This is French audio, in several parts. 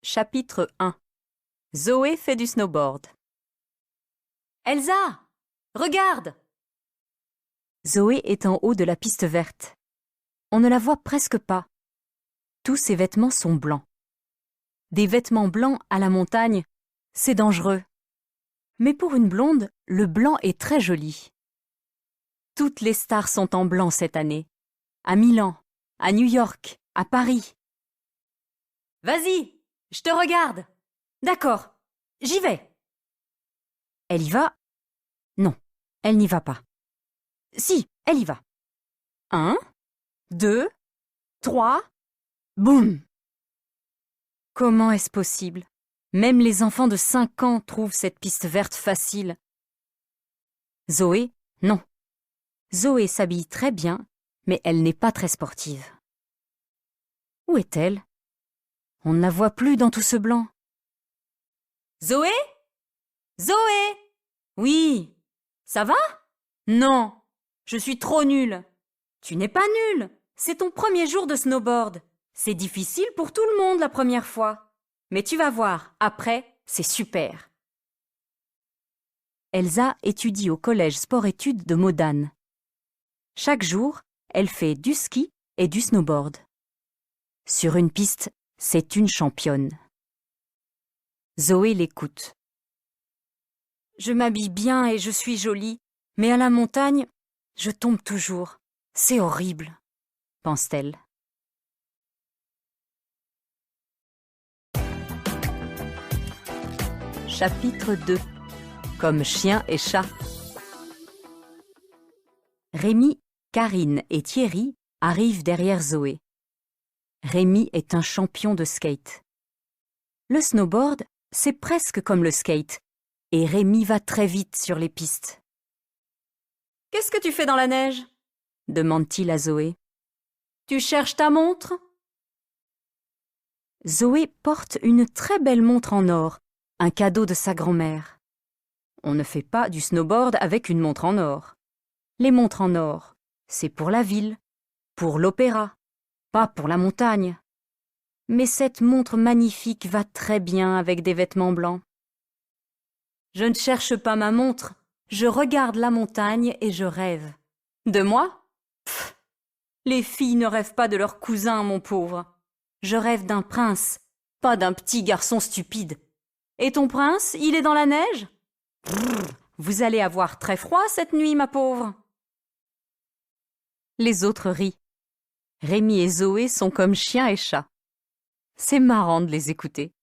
Chapitre 1. Zoé fait du snowboard. Elsa, regarde! Zoé est en haut de la piste verte. On ne la voit presque pas. Tous ses vêtements sont blancs. Des vêtements blancs à la montagne, c'est dangereux. Mais pour une blonde, le blanc est très joli. Toutes les stars sont en blanc cette année. À Milan, à New York, à Paris. Vas-y, je te regarde. D'accord, j'y vais. Elle y va? Non, elle n'y va pas. Si, elle y va. 1, 2, 3, boum! Comment est-ce possible? Même les enfants de 5 ans trouvent cette piste verte facile. Zoé, non. Zoé s'habille très bien, mais elle n'est pas très sportive. Où est-elle? On ne la voit plus dans tout ce blanc. Zoé? Zoé? Oui. Ça va? Non, je suis trop nulle. Tu n'es pas nulle. C'est ton premier jour de snowboard. C'est difficile pour tout le monde la première fois. Mais tu vas voir, après, c'est super. Elsa étudie au collège sport-études de Modane. Chaque jour, elle fait du ski et du snowboard. Sur une piste, c'est une championne. Zoé l'écoute. Je m'habille bien et je suis jolie, mais à la montagne, je tombe toujours. C'est horrible, pense-t-elle. Chapitre 2. Comme chien et chat. Rémi, Karine et Thierry arrivent derrière Zoé. Rémi est un champion de skate. Le snowboard, c'est presque comme le skate, et Rémi va très vite sur les pistes. « Qu'est-ce que tu fais dans la neige ?» demande-t-il à Zoé. « Tu cherches ta montre ?» Zoé porte une très belle montre en or, un cadeau de sa grand-mère. On ne fait pas du snowboard avec une montre en or. Les montres en or, c'est pour la ville, pour l'opéra, pas pour la montagne. Mais cette montre magnifique va très bien avec des vêtements blancs. Je ne cherche pas ma montre, je regarde la montagne et je rêve. De moi? Pff, les filles ne rêvent pas de leur cousin, mon pauvre. Je rêve d'un prince, pas d'un petit garçon stupide. Et ton prince, il est dans la neige? Brrr, vous allez avoir très froid cette nuit, ma pauvre. Les autres rient. Rémi et Zoé sont comme chien et chat. C'est marrant de les écouter.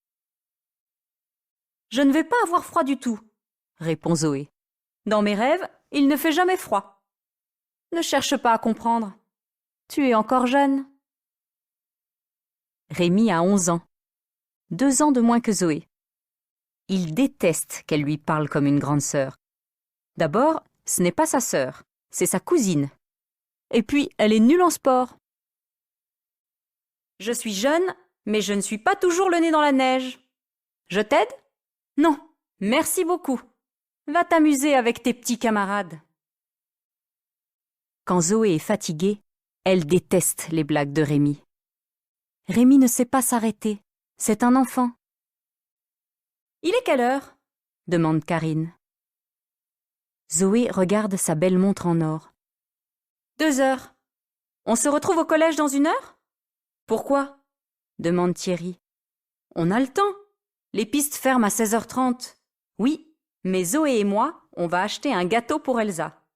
Je ne vais pas avoir froid du tout, répond Zoé. Dans mes rêves, il ne fait jamais froid. Ne cherche pas à comprendre. Tu es encore jeune. Rémi a 11 ans, 2 ans de moins que Zoé. Il déteste qu'elle lui parle comme une grande sœur. D'abord, ce n'est pas sa sœur, c'est sa cousine. Et puis, elle est nulle en sport. Je suis jeune, mais je ne suis pas toujours le nez dans la neige. Je t'aide? Non, merci beaucoup. Va t'amuser avec tes petits camarades. Quand Zoé est fatiguée, elle déteste les blagues de Rémi. Rémi ne sait pas s'arrêter. C'est un enfant. Il est quelle heure? Demande Karine. Zoé regarde sa belle montre en or. 2 heures. On se retrouve au collège dans 1 heure? Pourquoi? Demande Thierry. On a le temps. Les pistes ferment à 16h30. Oui, mais Zoé et moi, on va acheter un gâteau pour Elsa.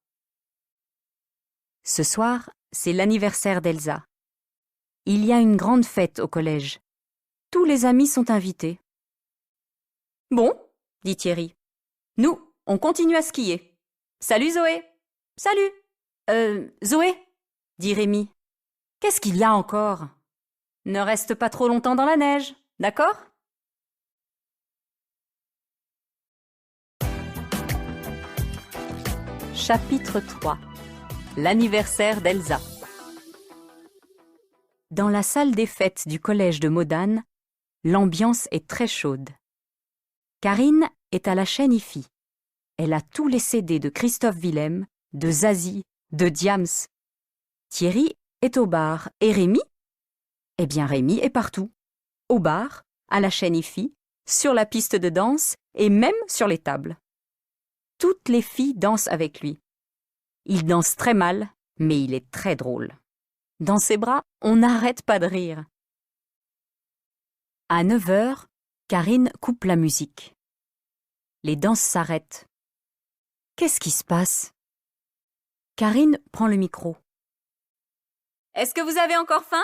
Ce soir, c'est l'anniversaire d'Elsa. Il y a une grande fête au collège. Tous les amis sont invités. Bon, dit Thierry. Nous, on continue à skier. Salut Zoé. Salut. Zoé, dit Rémi. Qu'est-ce qu'il y a encore? Ne reste pas trop longtemps dans la neige, d'accord? Chapitre 3. L'anniversaire d'Elsa. Dans la salle des fêtes du collège de Modane, l'ambiance est très chaude. Karine est à la chaîne IFI. Elle a tous les CD de Christophe Willem, de Zazie, de Diams. Thierry est au bar et Rémi? Eh bien Rémi est partout. Au bar, à la chaîne IFI, sur la piste de danse et même sur les tables. Toutes les filles dansent avec lui. Il danse très mal, mais il est très drôle. Dans ses bras, on n'arrête pas de rire. À 9 heures, Karine coupe la musique. Les danses s'arrêtent. Qu'est-ce qui se passe? Karine prend le micro. Est-ce que vous avez encore faim?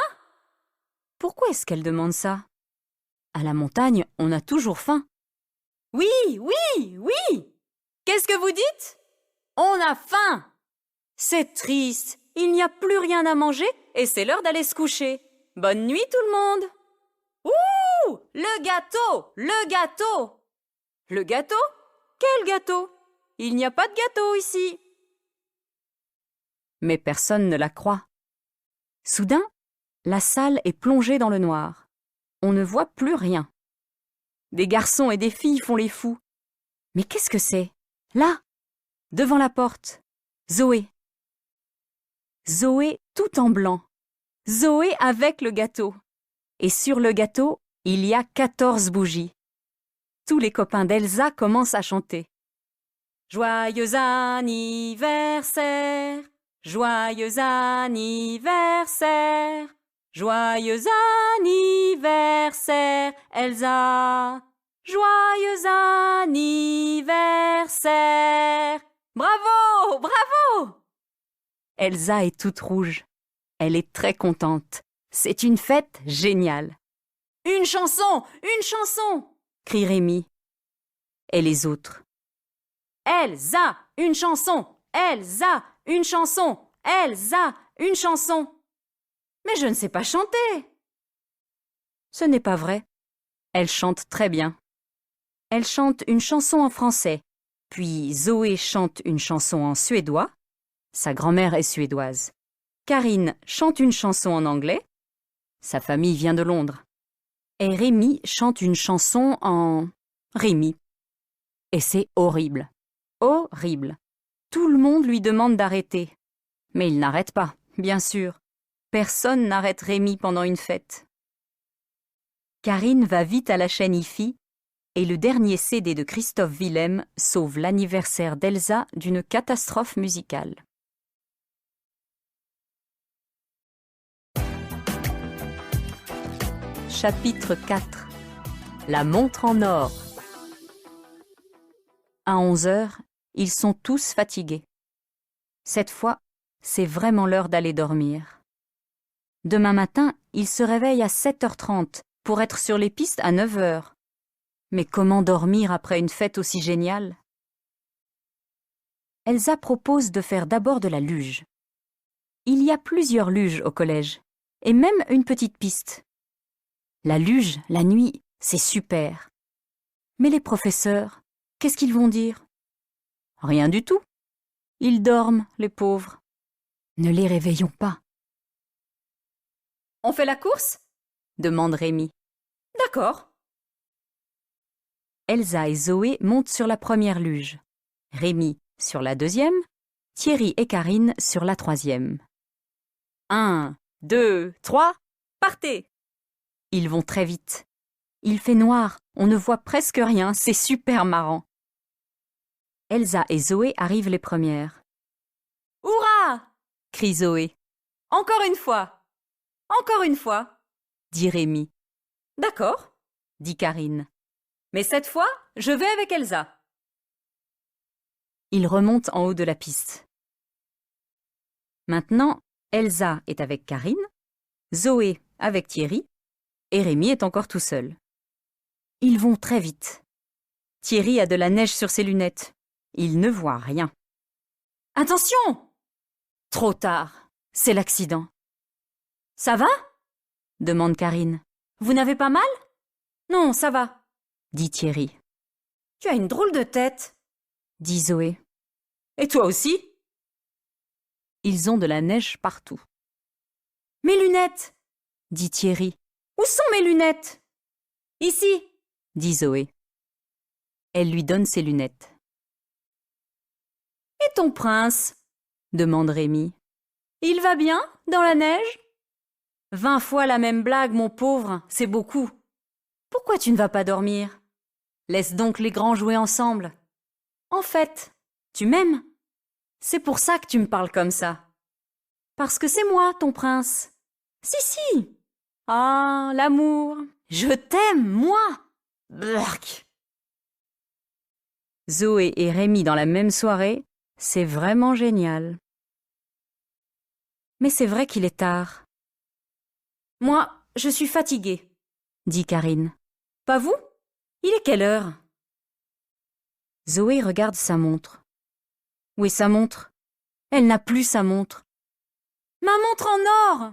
Pourquoi est-ce qu'elle demande ça? À la montagne, on a toujours faim. Oui, oui, oui! Qu'est-ce que vous dites? On a faim! C'est triste, il n'y a plus rien à manger et c'est l'heure d'aller se coucher. Bonne nuit tout le monde! Ouh! Le gâteau! Le gâteau! Le gâteau? Quel gâteau? Il n'y a pas de gâteau ici. Mais personne ne la croit. Soudain, la salle est plongée dans le noir. On ne voit plus rien. Des garçons et des filles font les fous. Mais qu'est-ce que c'est? Là, devant la porte, Zoé. Zoé tout en blanc. Zoé avec le gâteau. Et sur le gâteau, il y a 14 bougies. Tous les copains d'Elsa commencent à chanter. Joyeux anniversaire, joyeux anniversaire, joyeux anniversaire, Elsa. Joyeux anniversaire. Bravo, bravo! Elsa est toute rouge. Elle est très contente. C'est une fête géniale. Une chanson, crie Rémi. Et les autres. Elsa, une chanson, Elsa, une chanson, Elsa, une chanson. Mais je ne sais pas chanter. Ce n'est pas vrai. Elle chante très bien. Elle chante une chanson en français, puis Zoé chante une chanson en suédois. Sa grand-mère est suédoise. Karine chante une chanson en anglais. Sa famille vient de Londres. Et Rémi chante une chanson en Rémi. Et c'est horrible. Horrible. Tout le monde lui demande d'arrêter. Mais il n'arrête pas, bien sûr. Personne n'arrête Rémi pendant une fête. Karine va vite à la chaîne IFI et le dernier CD de Christophe Willem sauve l'anniversaire d'Elsa d'une catastrophe musicale. Chapitre 4. La montre en or. À 11 heures, ils sont tous fatigués. Cette fois, c'est vraiment l'heure d'aller dormir. Demain matin, ils se réveillent à 7h30 pour être sur les pistes à 9 heures. Mais comment dormir après une fête aussi géniale? Elsa propose de faire d'abord de la luge. Il y a plusieurs luges au collège, et même une petite piste. La luge, la nuit, c'est super. Mais les professeurs, qu'est-ce qu'ils vont dire? Rien du tout. Ils dorment, les pauvres. Ne les réveillons pas. On fait la course? Demande Rémi. D'accord. Elsa et Zoé montent sur la première luge. Rémi sur la deuxième, Thierry et Karine sur la troisième. 1, 2, 3, partez! Ils vont très vite. Il fait noir, on ne voit presque rien, c'est super marrant. Elsa et Zoé arrivent les premières. « Hurrah !» crie Zoé. « Encore une fois !»« Encore une fois !» dit Rémi. « D'accord !» dit Karine. « Mais cette fois, je vais avec Elsa. » Ils remontent en haut de la piste. Maintenant, Elsa est avec Karine, Zoé avec Thierry, et Rémi est encore tout seul. Ils vont très vite. Thierry a de la neige sur ses lunettes. Il ne voit rien. « Attention !» Trop tard. C'est l'accident. « Ça va ?» demande Karine. « Vous n'avez pas mal ?»« Non, ça va, » dit Thierry. « Tu as une drôle de tête, » dit Zoé. « Et toi aussi ?» Ils ont de la neige partout. « Mes lunettes !» dit Thierry. « Où sont mes lunettes ?»« Ici !» dit Zoé. Elle lui donne ses lunettes. « Et ton prince ?» demande Rémi. « Il va bien, dans la neige ?» 20 fois la même blague, mon pauvre, c'est beaucoup. Pourquoi tu ne vas pas dormir? Laisse donc les grands jouer ensemble. En fait, tu m'aimes? C'est pour ça que tu me parles comme ça. Parce que c'est moi, ton prince. Si. Ah, l'amour. Je t'aime, moi. Blurk. Zoé et Rémi dans la même soirée, c'est vraiment génial. Mais c'est vrai qu'il est tard. Moi, je suis fatiguée, dit Karine. Pas vous? Il est quelle heure? Zoé regarde sa montre. Où est sa montre? Elle n'a plus sa montre. Ma montre en or!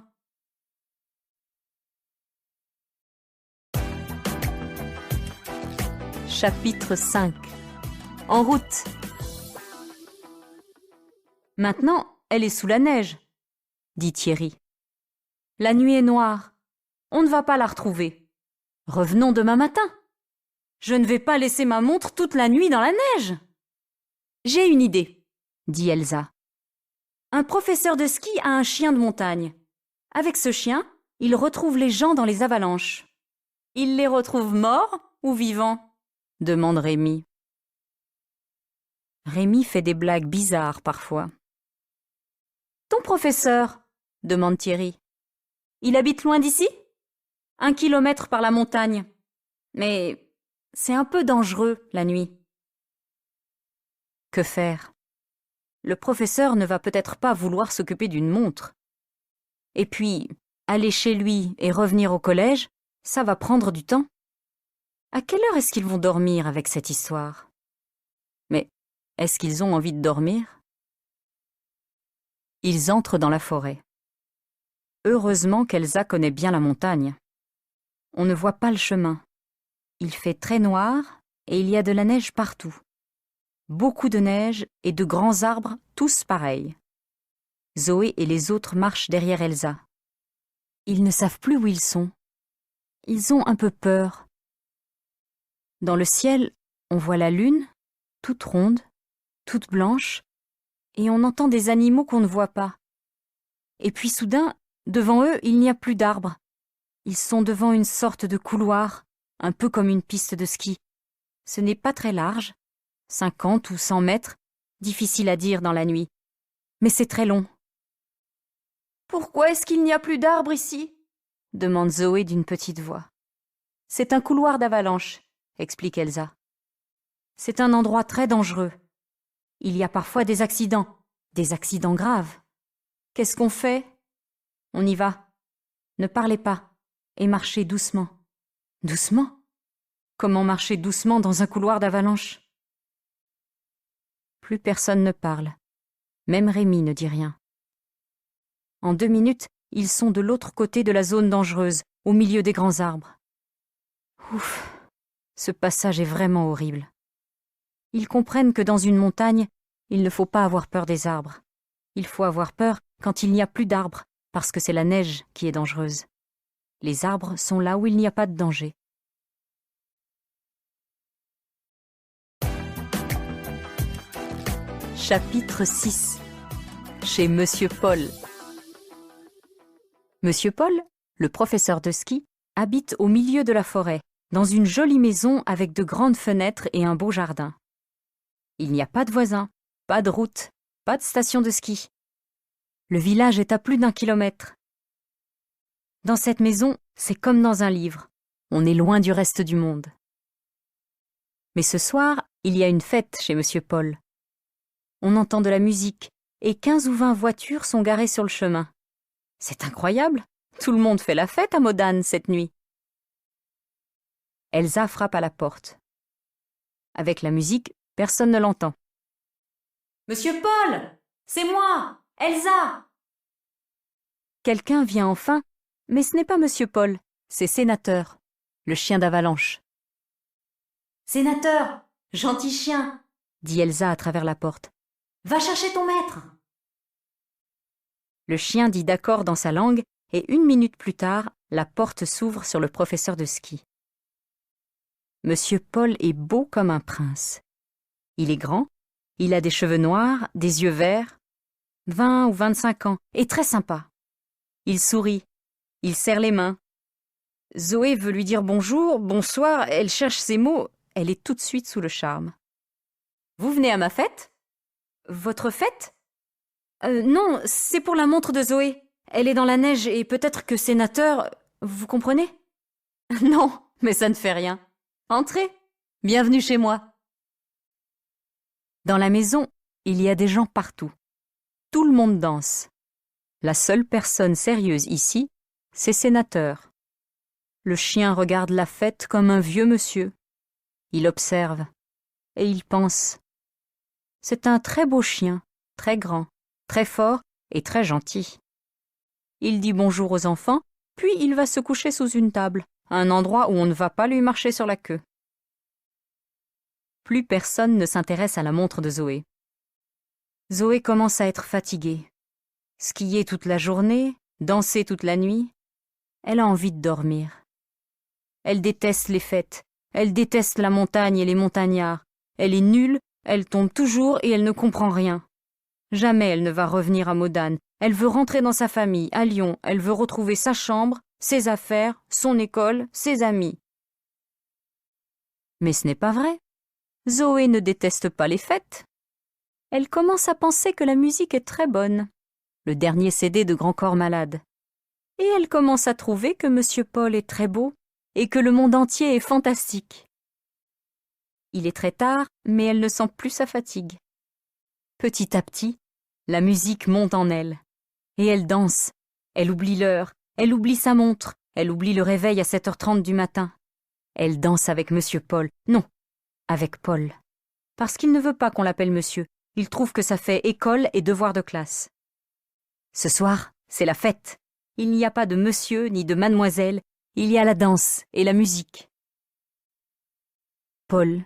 Chapitre 5. En route. Maintenant, elle est sous la neige, dit Thierry. La nuit est noire. On ne va pas la retrouver. Revenons demain matin. Je ne vais pas laisser ma montre toute la nuit dans la neige. J'ai une idée, dit Elsa. Un professeur de ski a un chien de montagne. Avec ce chien, il retrouve les gens dans les avalanches. Il les retrouve morts ou vivants? Demande Rémi. Rémi fait des blagues bizarres parfois. Ton professeur? Demande Thierry. Il habite loin d'ici? 1 kilomètre par la montagne. Mais c'est un peu dangereux la nuit. Que faire? Le professeur ne va peut-être pas vouloir s'occuper d'une montre. Et puis, aller chez lui et revenir au collège, ça va prendre du temps. À quelle heure est-ce qu'ils vont dormir avec cette histoire? Mais est-ce qu'ils ont envie de dormir? Ils entrent dans la forêt. Heureusement qu'Elsa connaît bien la montagne. On ne voit pas le chemin. Il fait très noir et il y a de la neige partout. Beaucoup de neige et de grands arbres, tous pareils. Zoé et les autres marchent derrière Elsa. Ils ne savent plus où ils sont. Ils ont un peu peur. Dans le ciel, on voit la lune, toute ronde, toute blanche, et on entend des animaux qu'on ne voit pas. Et puis soudain, devant eux, il n'y a plus d'arbres. Ils sont devant une sorte de couloir, un peu comme une piste de ski. Ce n'est pas très large, 50 ou 100 mètres, difficile à dire dans la nuit. Mais c'est très long. « Pourquoi est-ce qu'il n'y a plus d'arbres ici ?» demande Zoé d'une petite voix. « C'est un couloir d'avalanche, » explique Elsa. « C'est un endroit très dangereux. Il y a parfois des accidents graves. Qu'est-ce qu'on fait? On y va. Ne parlez pas et marchez doucement. » Doucement? Comment marcher doucement dans un couloir d'avalanche? Plus personne ne parle. Même Rémi ne dit rien. En 2 minutes, ils sont de l'autre côté de la zone dangereuse, au milieu des grands arbres. Ouf, ce passage est vraiment horrible. Ils comprennent que dans une montagne, il ne faut pas avoir peur des arbres. Il faut avoir peur quand il n'y a plus d'arbres, parce que c'est la neige qui est dangereuse. Les arbres sont là où il n'y a pas de danger. Chapitre 6. Chez Monsieur Paul. Monsieur Paul, le professeur de ski, habite au milieu de la forêt, dans une jolie maison avec de grandes fenêtres et un beau jardin. Il n'y a pas de voisins, pas de route, pas de station de ski. Le village est à plus d'1 kilomètre. Dans cette maison, c'est comme dans un livre. On est loin du reste du monde. Mais ce soir, il y a une fête chez Monsieur Paul. On entend de la musique et 15 ou 20 voitures sont garées sur le chemin. C'est incroyable, tout le monde fait la fête à Modane cette nuit. Elsa frappe à la porte. Avec la musique, personne ne l'entend. « Monsieur Paul, c'est moi, Elsa !» Quelqu'un vient enfin, mais ce n'est pas Monsieur Paul, c'est Sénateur, le chien d'avalanche. « Sénateur, gentil chien !» dit Elsa à travers la porte. « Va chercher ton maître !» Le chien dit d'accord dans sa langue et 1 minute plus tard, la porte s'ouvre sur le professeur de ski. Monsieur Paul est beau comme un prince. Il est grand, il a des cheveux noirs, des yeux verts, 20 ou 25 ans, et très sympa. Il sourit, il serre les mains. Zoé veut lui dire bonjour, bonsoir, elle cherche ses mots, elle est tout de suite sous le charme. Vous venez à ma fête? Votre fête? Non, c'est pour la montre de Zoé. Elle est dans la neige et peut-être que sénateur... Vous comprenez? Non, mais ça ne fait rien. Entrez. Bienvenue chez moi. Dans la maison, il y a des gens partout. Tout le monde danse. La seule personne sérieuse ici, c'est sénateur. Le chien regarde la fête comme un vieux monsieur. Il observe et il pense. C'est un très beau chien, très grand, très fort et très gentil. Il dit bonjour aux enfants, puis il va se coucher sous une table, à un endroit où on ne va pas lui marcher sur la queue. Plus personne ne s'intéresse à la montre de Zoé. Zoé commence à être fatiguée. Skier toute la journée, danser toute la nuit, elle a envie de dormir. Elle déteste les fêtes, elle déteste la montagne et les montagnards. Elle est nulle, elle tombe toujours et elle ne comprend rien. Jamais elle ne va revenir à Modane. Elle veut rentrer dans sa famille, à Lyon. Elle veut retrouver sa chambre, ses affaires, son école, ses amis. Mais ce n'est pas vrai. Zoé ne déteste pas les fêtes. Elle commence à penser que la musique est très bonne. Le dernier CD de Grand Corps Malade. Et elle commence à trouver que Monsieur Paul est très beau et que le monde entier est fantastique. Il est très tard, mais elle ne sent plus sa fatigue. Petit à petit, la musique monte en elle. Et elle danse. Elle oublie l'heure, elle oublie sa montre, elle oublie le réveil à 7h30 du matin. Elle danse avec Monsieur Paul. Non, avec Paul. Parce qu'il ne veut pas qu'on l'appelle monsieur. Il trouve que ça fait école et devoir de classe. Ce soir, c'est la fête. Il n'y a pas de monsieur ni de mademoiselle. Il y a la danse et la musique. Paul.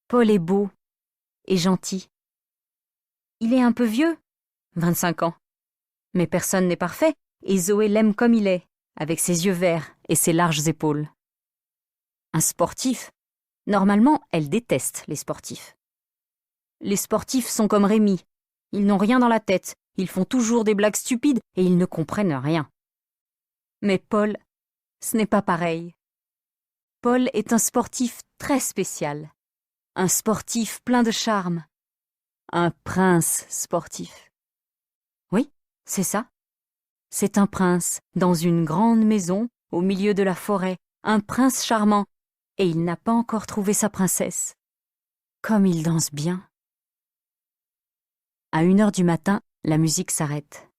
Paul est beau et gentil. Il est un peu vieux, 25 ans. Mais personne n'est parfait, et Zoé l'aime comme il est, avec ses yeux verts et ses larges épaules. Un sportif. Normalement, elle déteste les sportifs. Les sportifs sont comme Rémi. Ils n'ont rien dans la tête, ils font toujours des blagues stupides et ils ne comprennent rien. Mais Paul, ce n'est pas pareil. Paul est un sportif très spécial. Un sportif plein de charme. Un prince sportif. Oui, c'est ça. C'est un prince, dans une grande maison, au milieu de la forêt, un prince charmant, et il n'a pas encore trouvé sa princesse. Comme il danse bien. À 1h du matin, la musique s'arrête.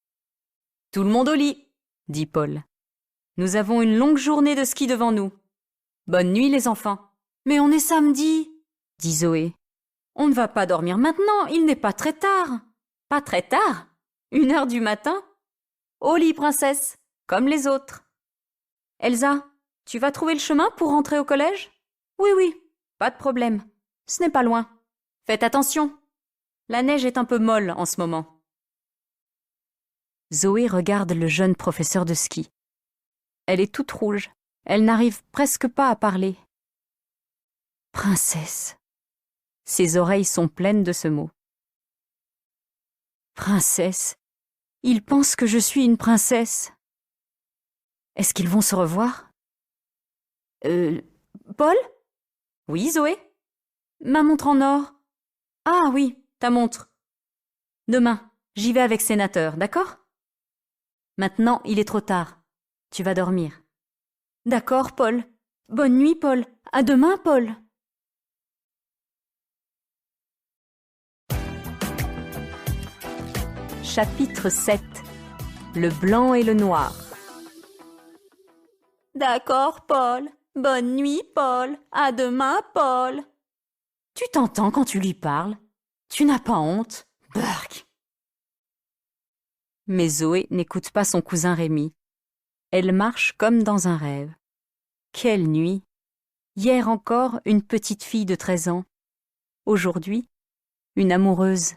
« Tout le monde au lit !» dit Paul. « Nous avons une longue journée de ski devant nous. Bonne nuit les enfants. »« Mais on est samedi !» dit Zoé. « On ne va pas dormir maintenant, il n'est pas très tard. »« Pas très tard ? 1h du matin ? Au lit, princesse, comme les autres. »« Elsa, tu vas trouver le chemin pour rentrer au collège ? » ?»« Oui, oui, pas de problème. Ce n'est pas loin. Faites attention. La neige est un peu molle en ce moment. » Zoé regarde le jeune professeur de ski. Elle est toute rouge. Elle n'arrive presque pas à parler. Princesse. Ses oreilles sont pleines de ce mot. Princesse. Ils pensent que je suis une princesse. Est-ce qu'ils vont se revoir? Paul? Oui, Zoé? Ma montre en or. Ah oui, ta montre. Demain, j'y vais avec sénateur, d'accord? Maintenant, il est trop tard. Tu vas dormir. D'accord, Paul. Bonne nuit, Paul. À demain, Paul. Chapitre 7. Le blanc et le noir. D'accord, Paul. Bonne nuit, Paul. À demain, Paul. Tu t'entends quand tu lui parles? Tu n'as pas honte? Burk. Mais Zoé n'écoute pas son cousin Rémi. Elle marche comme dans un rêve. Quelle nuit! Hier encore, une petite fille de 13 ans. Aujourd'hui, une amoureuse.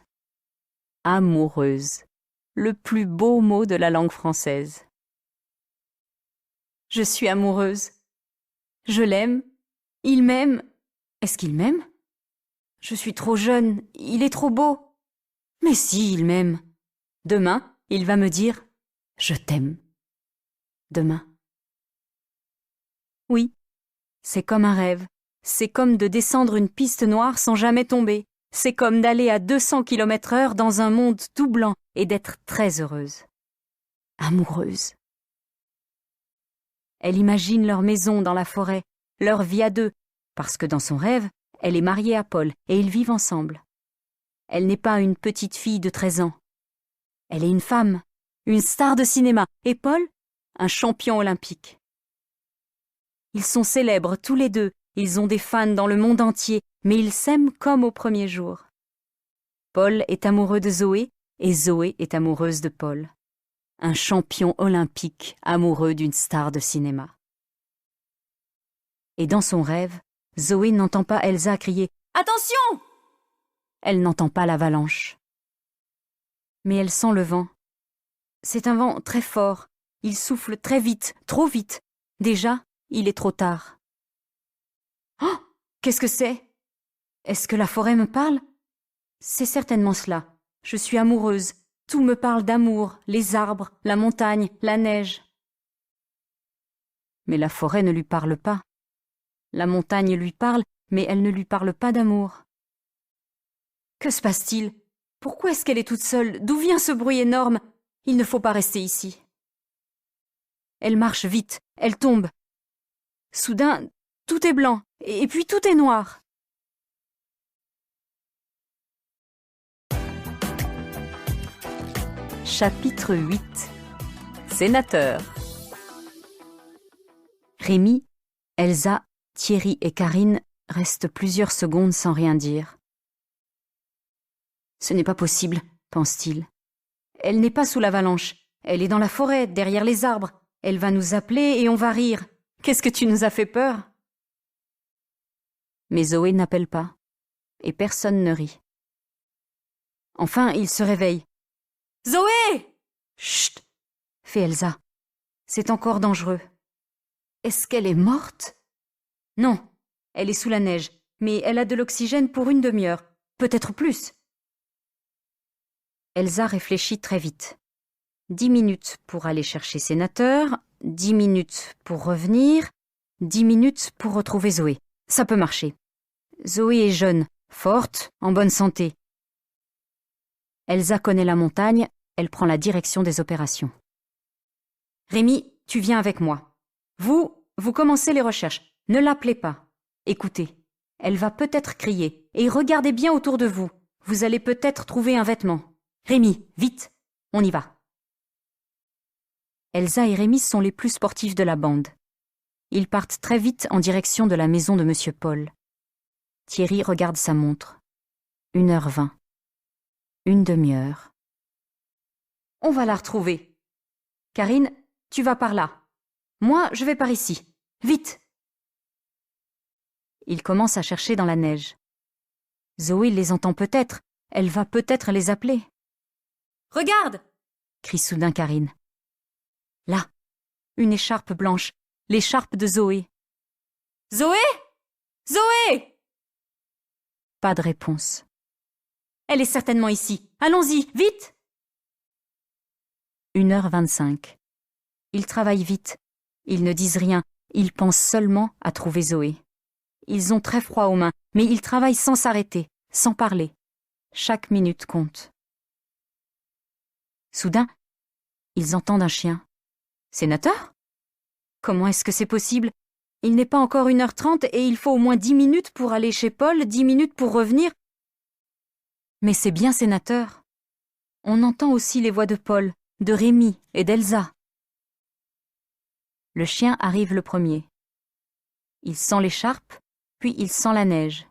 Amoureuse. Le plus beau mot de la langue française. Je suis amoureuse. Je l'aime. Il m'aime. Est-ce qu'il m'aime? Je suis trop jeune. Il est trop beau. Mais si, il m'aime. Demain, il va me dire « Je t'aime ». Demain. Oui, c'est comme un rêve. C'est comme de descendre une piste noire sans jamais tomber. C'est comme d'aller à 200 km/h dans un monde tout blanc et d'être très heureuse. Amoureuse. Elle imagine leur maison dans la forêt, leur vie à deux, parce que dans son rêve, elle est mariée à Paul et ils vivent ensemble. Elle n'est pas une petite fille de 13 ans. Elle est une femme, une star de cinéma, et Paul, un champion olympique. Ils sont célèbres tous les deux, ils ont des fans dans le monde entier, mais ils s'aiment comme au premier jour. Paul est amoureux de Zoé et Zoé est amoureuse de Paul. Un champion olympique amoureux d'une star de cinéma. Et dans son rêve, Zoé n'entend pas Elsa crier « Attention !» Elle n'entend pas l'avalanche. Mais elle sent le vent. C'est un vent très fort. Il souffle très vite, trop vite. Déjà, il est trop tard. Oh, qu'est-ce que c'est? Est-ce que la forêt me parle? C'est certainement cela. Je suis amoureuse. Tout me parle d'amour, les arbres, la montagne, la neige. Mais la forêt ne lui parle pas. La montagne lui parle, mais elle ne lui parle pas d'amour. Que se passe-t-il? Pourquoi est-ce qu'elle est toute seule? D'où vient ce bruit énorme? Il ne faut pas rester ici. Elle marche vite, elle tombe. Soudain, tout est blanc, et puis tout est noir. Chapitre 8. Sénateur. Rémi, Elsa, Thierry et Karine restent plusieurs secondes sans rien dire. Ce n'est pas possible, pense-t-il. Elle n'est pas sous l'avalanche. Elle est dans la forêt, derrière les arbres. Elle va nous appeler et on va rire. Qu'est-ce que tu nous as fait peur? Mais Zoé n'appelle pas, et personne ne rit. Enfin, il se réveille. Zoé! Chut! Fait Elsa. C'est encore dangereux. Est-ce qu'elle est morte? Non, elle est sous la neige, mais elle a de l'oxygène pour une demi-heure, peut-être plus. Elsa réfléchit très vite. 10 minutes pour aller chercher Sénateur, 10 minutes pour revenir, 10 minutes pour retrouver Zoé. Ça peut marcher. Zoé est jeune, forte, en bonne santé. Elsa connaît la montagne, elle prend la direction des opérations. Rémi, tu viens avec moi. Vous commencez les recherches. Ne l'appelez pas. Écoutez, elle va peut-être crier, et regardez bien autour de vous. Vous allez peut-être trouver un vêtement. Rémi, vite, on y va. Elsa et Rémi sont les plus sportifs de la bande. Ils partent très vite en direction de la maison de Monsieur Paul. Thierry regarde sa montre. 1h20. Une demi-heure. On va la retrouver. Karine, tu vas par là. Moi, je vais par ici. Vite! Ils commencent à chercher dans la neige. Zoé les entend peut-être. Elle va peut-être les appeler. « Regarde !» crie soudain Karine. Là, une écharpe blanche, l'écharpe de Zoé. « Zoé? Zoé !» Pas de réponse. « Elle est certainement ici. Allons-y, vite !» 1h25. Ils travaillent vite. Ils ne disent rien. Ils pensent seulement à trouver Zoé. Ils ont très froid aux mains, mais ils travaillent sans s'arrêter, sans parler. Chaque minute compte. Soudain, ils entendent un chien. Sénateur? Comment est-ce que c'est possible? Il n'est pas encore 1h30 et il faut au moins 10 minutes pour aller chez Paul, 10 minutes pour revenir. Mais c'est bien Sénateur. On entend aussi les voix de Paul, de Rémi et d'Elsa. Le chien arrive le premier. Il sent l'écharpe, puis il sent la neige.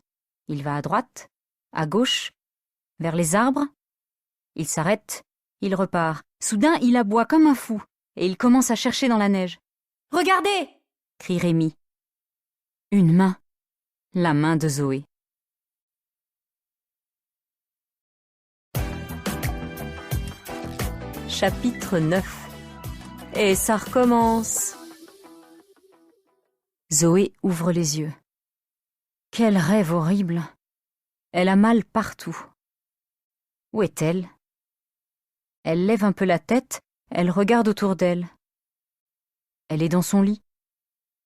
Il va à droite, à gauche, vers les arbres. Il s'arrête, il repart. Soudain, il aboie comme un fou, et il commence à chercher dans la neige. « Regardez !» crie Rémi. Une main, la main de Zoé. Chapitre 9. Et ça recommence. Zoé ouvre les yeux. Quel rêve horrible! Elle a mal partout. Où est-elle? Elle lève un peu la tête, elle regarde autour d'elle. Elle est dans son lit.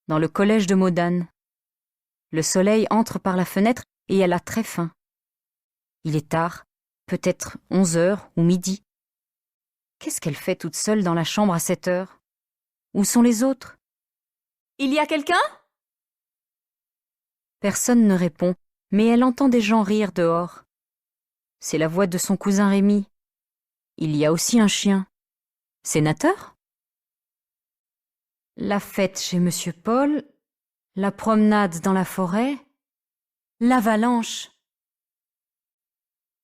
dans le collège de Modane. Le soleil entre par la fenêtre et elle a très faim. Il est tard, peut-être 11 heures ou midi. Qu'est-ce qu'elle fait toute seule dans la chambre à cette heure? Où sont les autres? Il y a quelqu'un? Personne ne répond, mais elle entend des gens rire dehors. C'est la voix de son cousin Rémi. Il y a aussi un chien. Sénateur? La fête chez Monsieur Paul, la promenade dans la forêt, l'avalanche.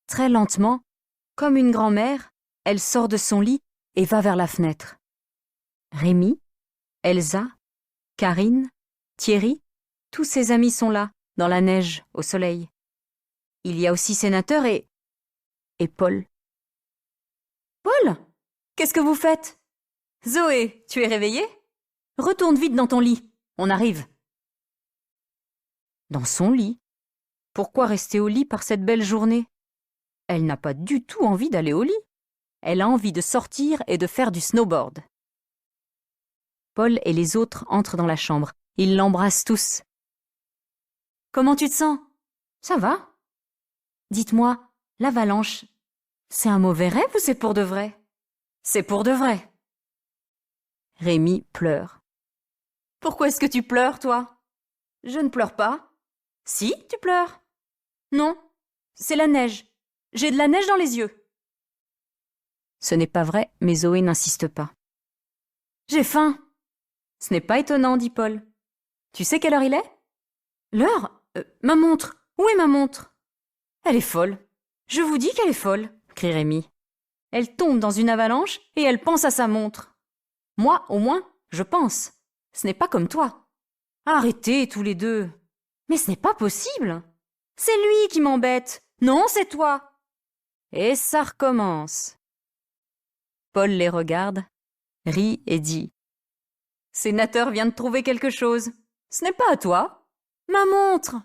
Très lentement, comme une grand-mère, elle sort de son lit et va vers la fenêtre. Rémi, Elsa, Karine, Thierry, tous ses amis sont là, dans la neige, au soleil. Il y a aussi Sénateur et Paul. Paul? Qu'est-ce que vous faites? Zoé, tu es réveillée? Retourne vite dans ton lit, on arrive. Dans son lit? Pourquoi rester au lit par cette belle journée? Elle n'a pas du tout envie d'aller au lit. Elle a envie de sortir et de faire du snowboard. Paul et les autres entrent dans la chambre. Ils l'embrassent tous. Comment tu te sens? Ça va? Dites-moi, l'avalanche, c'est un mauvais rêve ou c'est pour de vrai? C'est pour de vrai. Rémi pleure. Pourquoi est-ce que tu pleures, toi? Je ne pleure pas. Si, tu pleures. Non, c'est la neige. J'ai de la neige dans les yeux. Ce n'est pas vrai, mais Zoé n'insiste pas. J'ai faim. Ce n'est pas étonnant, dit Paul. Tu sais quelle heure il est? L'heure? Ma montre. Où est ma montre? Elle est folle. Je vous dis qu'elle est folle, crie Rémi. Elle tombe dans une avalanche et elle pense à sa montre. Moi, au moins, je pense. Ce n'est pas comme toi. Arrêtez, tous les deux. Mais ce n'est pas possible. C'est lui qui m'embête. Non, c'est toi. Et ça recommence. Paul les regarde, rit et dit: Sénateur vient de trouver quelque chose. Ce n'est pas à toi. Ma montre.